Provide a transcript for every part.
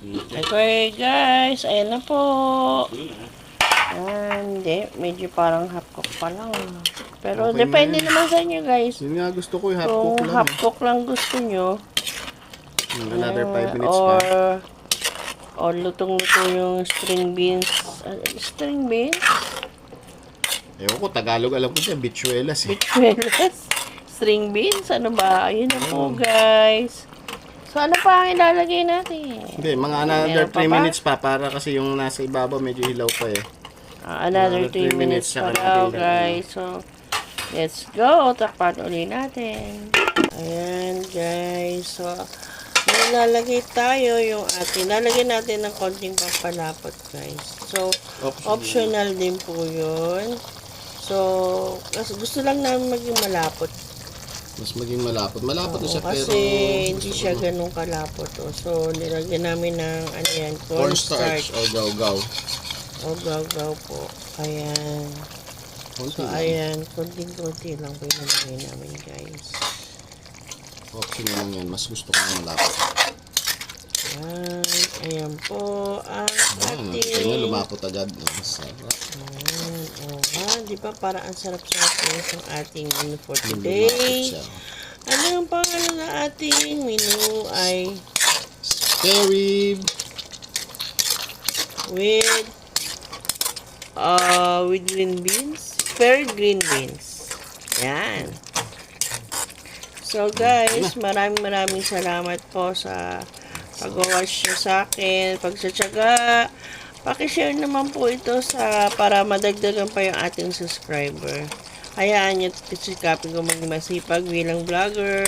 Okay guys, ayan na po. Hindi, medyo parang half cook pa lang. Pero Okay na depende yan. naman sa inyo guys. Yun nga gusto ko, half Kung cook lang. half cook lang gusto nyo, Another 5 minutes pa. or lutong-luto yung string beans. String beans? Ewan ko, Tagalog alam ko dyan, bichuelas eh. Bichuelas? String beans? Ano ba? Ayun na po guys. So ano pa ang ilalagay natin? Hindi, mga another Meron pa 3 ba? minutes pa para kasi yung nasa ibabaw medyo hilaw pa eh. Another 3 minutes pa daw guys. So, let's go. Takpan ulit natin. Ayan guys. So, nilalagay tayo yung ating. Lalagyan natin ng konting pampalapot guys. So, optional din po yun. So, kasi gusto lang namin maging malapot. Mas maging malapot. Malapot na siya pero... Kasi hindi siya ganun kalapot. Oh. So, nilagyan namin ng ano yan, cornstarch. o gaw-gaw. O gaw-gaw po. Ayan. Konti So, lang. ayan. Konting-konti lang po yung nalagay namin, guys. Option lang yan. Mas gusto ko na malapot. Ayan. Ayan po. Ang Kanya ating... lumapot agad. Sarap. Ayan. O ha. Di ba? Para ang sarap-sarap po yung ating menu for Lumapot today. siya. Ano yung pangalan ng ating menu ay Carib. with green beans. Spare green beans. Yan. So guys, maraming salamat po sa pag-watch nyo sa akin, pagsatsaga. Pakishare naman po ito para madagdagan pa yung ating subscriber. Hayaan nyo sikapin ko maging masipag bilang vlogger.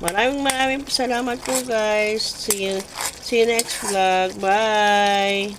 Maraming salamat po guys. See you next vlog. Bye!